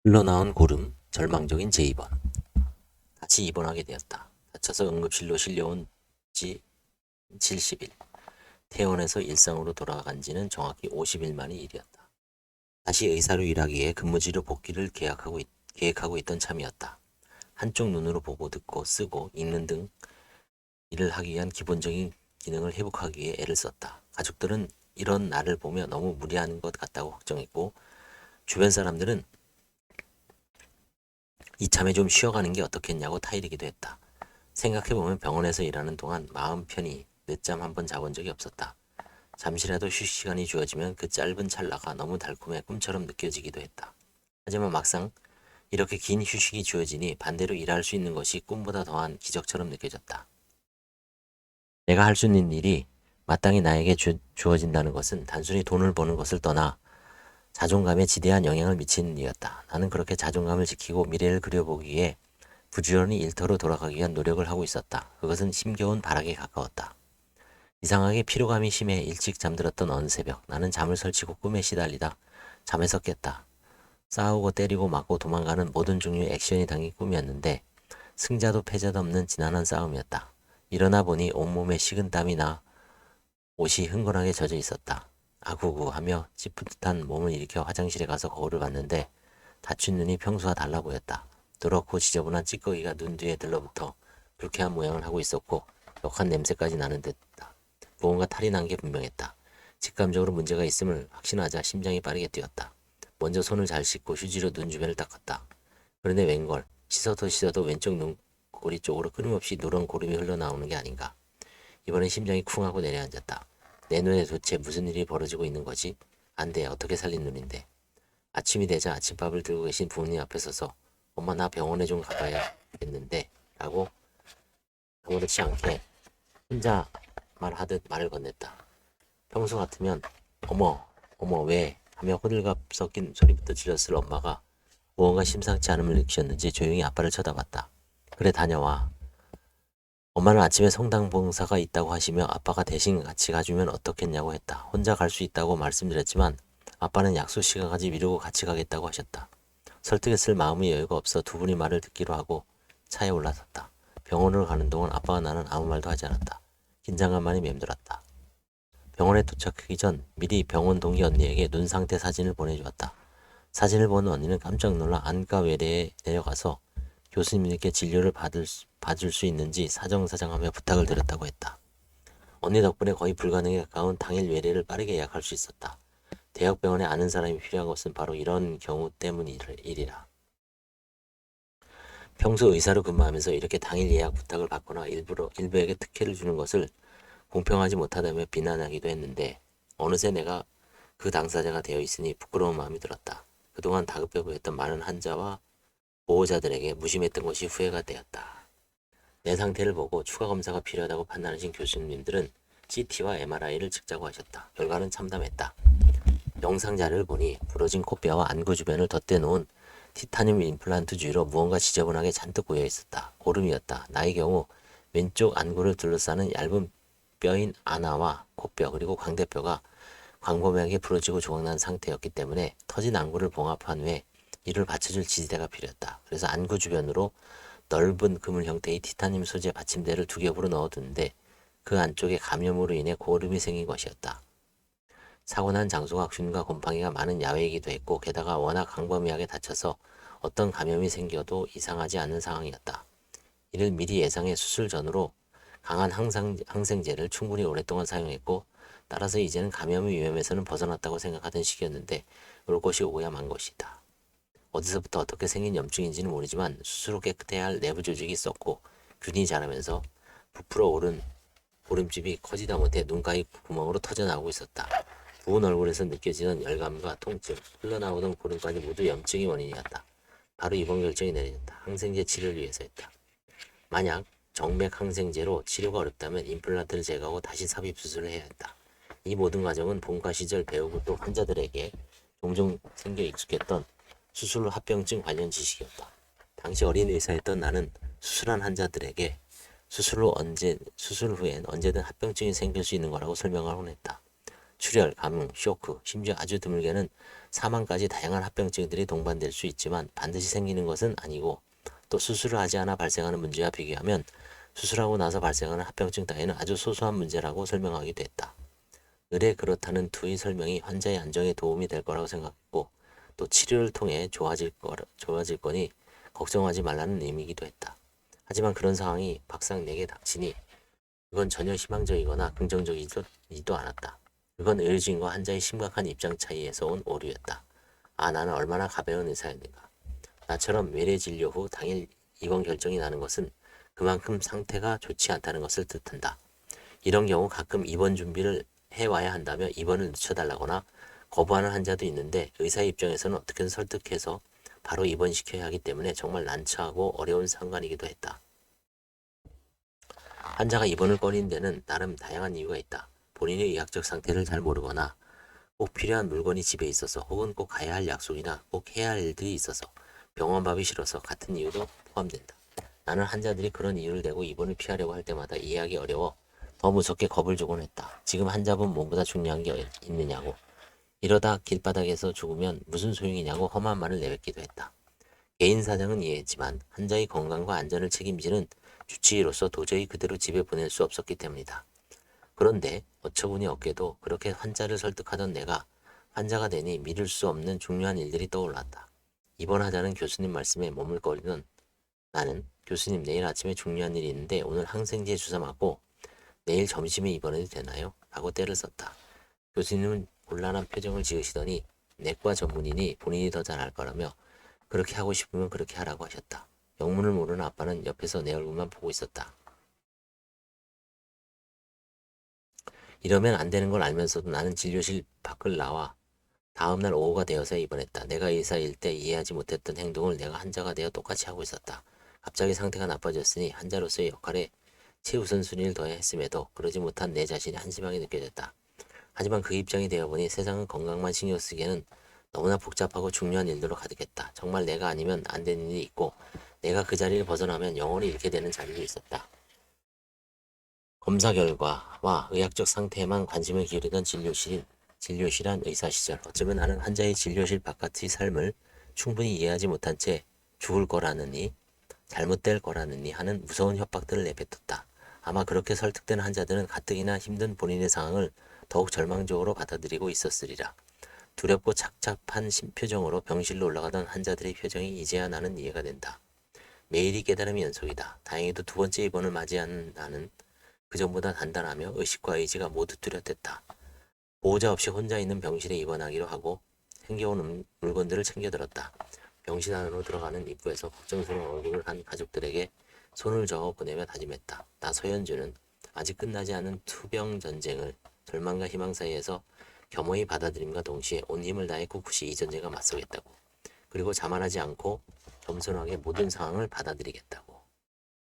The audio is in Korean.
흘러나온 고름, 절망적인 제2번. 다시 입원하게 되었다. 다쳐서 응급실로 실려온 지 70일. 퇴원해서 일상으로 돌아간 지는 정확히 50일 만의 일이었다. 다시 의사로 일하기 위해 근무지로 복귀를 계획하고 있던 참이었다. 한쪽 눈으로 보고 듣고 쓰고 읽는 등 일을 하기 위한 기본적인 기능을 회복하기 위해 애를 썼다. 가족들은 이런 나를 보며 너무 무리하는 것 같다고 걱정했고, 주변 사람들은 이참에 좀 쉬어가는 게 어떻겠냐고 타이르기도 했다. 생각해보면 병원에서 일하는 동안 마음 편히 늦잠 한 번 자본 적이 없었다. 잠시라도 휴식 시간이 주어지면 그 짧은 찰나가 너무 달콤해 꿈처럼 느껴지기도 했다. 하지만 막상 이렇게 긴 휴식이 주어지니 반대로 일할 수 있는 것이 꿈보다 더한 기적처럼 느껴졌다. 내가 할 수 있는 일이 마땅히 나에게 주어진다는 것은 단순히 돈을 버는 것을 떠나 자존감에 지대한 영향을 미치는 일이었다. 나는 그렇게 자존감을 지키고 미래를 그려보기 위해 부지런히 일터로 돌아가기 위한 노력을 하고 있었다. 그것은 힘겨운 발악에 가까웠다. 이상하게 피로감이 심해 일찍 잠들었던 어느 새벽, 나는 잠을 설치고 꿈에 시달리다 잠에서 깼다. 싸우고 때리고 맞고 도망가는 모든 종류의 액션이 담긴 꿈이었는데 승자도 패자도 없는 지난한 싸움이었다. 일어나 보니 온몸에 식은땀이 나 옷이 흥건하게 젖어 있었다. 아구구 하며 찌뿌듯한 몸을 일으켜 화장실에 가서 거울을 봤는데 다친 눈이 평소와 달라 보였다. 더럽고 지저분한 찌꺼기가 눈 뒤에 들러붙어 불쾌한 모양을 하고 있었고 역한 냄새까지 나는 듯다. 무언가 탈이 난 게 분명했다. 직감적으로 문제가 있음을 확신하자 심장이 빠르게 뛰었다. 먼저 손을 잘 씻고 휴지로 눈 주변을 닦았다. 그런데 웬걸 씻어도 왼쪽 눈꼬리 쪽으로 끊임없이 누런 고름이 흘러나오는 게 아닌가. 이번엔 심장이 쿵 하고 내려앉았다. 내 눈에 도대체 무슨 일이 벌어지고 있는 거지? 안 돼. 어떻게 살린 눈인데. 아침이 되자 아침밥을 들고 계신 부모님 앞에 서서 엄마 나 병원에 좀 가봐야겠는데 라고 아무렇지 않게 혼자 말하듯 말을 건넸다. 평소 같으면 어머 왜 하며 호들갑 섞인 소리부터 질렀을 엄마가 무언가 심상치 않음을 느끼셨는지 조용히 아빠를 쳐다봤다. 그래 다녀와. 엄마는 아침에 성당 봉사가 있다고 하시며 아빠가 대신 같이 가주면 어떻겠냐고 했다. 혼자 갈 수 있다고 말씀드렸지만 아빠는 약속 시간까지 미루고 같이 가겠다고 하셨다. 설득했을 마음의 여유가 없어 두 분이 말을 듣기로 하고 차에 올라섰다. 병원으로 가는 동안 아빠와 나는 아무 말도 하지 않았다. 긴장감만이 맴돌았다. 병원에 도착하기 전 미리 병원 동기 언니에게 눈 상태 사진을 보내주었다. 사진을 본 언니는 깜짝 놀라 안과 외래에 내려가서 교수님께 진료를 받을 수 있는지 사정사정하며 부탁을 드렸다고 했다. 언니 덕분에 거의 불가능에 가까운 당일 외래를 빠르게 예약할 수 있었다. 대학병원에 아는 사람이 필요한 것은 바로 이런 경우 때문이라. 평소 의사로 근무하면서 이렇게 당일 예약 부탁을 받거나 일부에게 특혜를 주는 것을 공평하지 못하다며 비난하기도 했는데 어느새 내가 그 당사자가 되어 있으니 부끄러운 마음이 들었다. 그동안 다급해 보였던 많은 환자와 보호자들에게 무심했던 것이 후회가 되었다. 내 상태를 보고 추가 검사가 필요하다고 판단하신 교수님들은 CT와 MRI를 찍자고 하셨다. 결과는 참담했다. 영상 자료를 보니 부러진 코뼈와 안구 주변을 덧대놓은 티타늄 임플란트 주위로 무언가 지저분하게 잔뜩 고여 있었다. 고름이었다. 나의 경우 왼쪽 안구를 둘러싸는 얇은 뼈인 아나와 코뼈 그리고 광대뼈가 광범위하게 부러지고 조각난 상태였기 때문에 터진 안구를 봉합한 후에 이를 받쳐줄 지지대가 필요했다. 그래서 안구 주변으로 넓은 그물 형태의 티타늄 소재 받침대를 두 겹으로 넣어두는데 그 안쪽에 감염으로 인해 고름이 생긴 것이었다. 사고 난 장소가 균과 곰팡이가 많은 야외이기도 했고 게다가 워낙 광범위하게 다쳐서 어떤 감염이 생겨도 이상하지 않은 상황이었다. 이를 미리 예상해 수술 전으로 강한 항생제를 충분히 오랫동안 사용했고 따라서 이제는 감염의 위험에서는 벗어났다고 생각하던 시기였는데 올 것이 오야 만 것이다. 어디서부터 어떻게 생긴 염증인지는 모르지만 스스로 깨끗해야 할 내부 조직이 있었고 균이 자라면서 부풀어 오른 고름집이 커지다 못해 눈가의 구멍으로 터져나오고 있었다. 부은 얼굴에서 느껴지는 열감과 통증, 흘러나오던 고름까지 모두 염증이 원인이었다. 바로 입원 결정이 내려졌다. 항생제 치료를 위해서였다. 만약 정맥 항생제로 치료가 어렵다면 임플란트를 제거하고 다시 삽입 수술을 해야 했다. 이 모든 과정은 본과 시절 배우고 또 환자들에게 종종 생겨 익숙했던 수술 후 합병증 관련 지식이었다. 당시 어린 의사였던 나는 수술한 환자들에게 수술 후엔 언제든 합병증이 생길 수 있는 거라고 설명하곤 했다. 출혈, 감염, 쇼크, 심지어 아주 드물게는 사망까지 다양한 합병증들이 동반될 수 있지만 반드시 생기는 것은 아니고 또 수술을 하지 않아 발생하는 문제와 비교하면 수술하고 나서 발생하는 합병증 따위는 아주 소소한 문제라고 설명하기도 했다. 의뢰 그렇다는 투의 설명이 환자의 안정에 도움이 될 거라고 생각했고 또 치료를 통해 좋아질 거니 걱정하지 말라는 의미이기도 했다. 하지만 그런 상황이 막상 내게 닥치니 그건 전혀 희망적이거나 긍정적이지도 않았다. 그건 의료진과 환자의 심각한 입장 차이에서 온 오류였다. 아, 나는 얼마나 가벼운 의사였는가. 나처럼 외래 진료 후 당일 입원 결정이 나는 것은 그만큼 상태가 좋지 않다는 것을 뜻한다. 이런 경우 가끔 입원 준비를 해와야 한다며 입원을 늦춰달라거나 거부하는 환자도 있는데 의사의 입장에서는 어떻게든 설득해서 바로 입원시켜야 하기 때문에 정말 난처하고 어려운 상관이기도 했다. 환자가 입원을 꺼리는 데는 나름 다양한 이유가 있다. 본인의 의학적 상태를 잘 모르거나 꼭 필요한 물건이 집에 있어서 혹은 꼭 가야 할 약속이나 꼭 해야 할 일들이 있어서 병원 밥이 싫어서 같은 이유도 포함된다. 나는 환자들이 그런 이유를 대고 입원을 피하려고 할 때마다 이해하기 어려워 더 무섭게 겁을 주곤 했다. 지금 환자분 몸보다 중요한 게 있느냐고. 이러다 길바닥에서 죽으면 무슨 소용이냐고 험한 말을 내뱉기도 했다. 개인 사정은 이해했지만 환자의 건강과 안전을 책임지는 주치의로서 도저히 그대로 집에 보낼 수 없었기 때문이다. 그런데 어처구니 없게도 그렇게 환자를 설득하던 내가 환자가 되니 믿을 수 없는 중요한 일들이 떠올랐다. 입원하자는 교수님 말씀에 머물거리던 나는 교수님 내일 아침에 중요한 일이 있는데 오늘 항생제 주사 맞고 내일 점심에 입원해도 되나요? 라고 떼를 썼다. 교수님은 곤란한 표정을 지으시더니 내과 전문의니 본인이 더 잘 알 거라며 그렇게 하고 싶으면 그렇게 하라고 하셨다. 영문을 모르는 아빠는 옆에서 내 얼굴만 보고 있었다. 이러면 안 되는 걸 알면서도 나는 진료실 밖을 나와 다음날 오후가 되어서 입원했다. 내가 의사일 때 이해하지 못했던 행동을 내가 환자가 되어 똑같이 하고 있었다. 갑자기 상태가 나빠졌으니 환자로서의 역할에 최우선순위를 더해 했음에도 그러지 못한 내 자신이 한심하게 느껴졌다. 하지만 그 입장이 되어보니 세상은 건강만 신경 쓰기에는 너무나 복잡하고 중요한 일들로 가득했다. 정말 내가 아니면 안 되는 일이 있고 내가 그 자리를 벗어나면 영원히 잃게 되는 자리도 있었다. 검사 결과와 의학적 상태에만 관심을 기울이던 진료실한 의사 시절. 어쩌면 나는 환자의 진료실 바깥의 삶을 충분히 이해하지 못한 채 죽을 거라느니 잘못될 거라느니 하는 무서운 협박들을 내뱉었다. 아마 그렇게 설득된 환자들은 가뜩이나 힘든 본인의 상황을 더욱 절망적으로 받아들이고 있었으리라. 두렵고 착잡한 심표정으로 병실로 올라가던 환자들의 표정이 이제야 나는 이해가 된다. 매일이 깨달음의 연속이다. 다행히도 두 번째 입원을 맞이한 나는 그전보다 단단하며 의식과 의지가 모두 뚜렷했다. 보호자 없이 혼자 있는 병실에 입원하기로 하고 챙겨온 물건들을 챙겨들었다. 병실 안으로 들어가는 입구에서 걱정스러운 얼굴을 한 가족들에게 손을 저어 보내며 다짐했다. 나 서현주는 아직 끝나지 않은 투병 전쟁을 절망과 희망 사이에서 겸허히 받아들임과 동시에 온 힘을 다해 꿋꿋이 이 전쟁과 맞서겠다고. 그리고 자만하지 않고 겸손하게 모든 상황을 받아들이겠다고.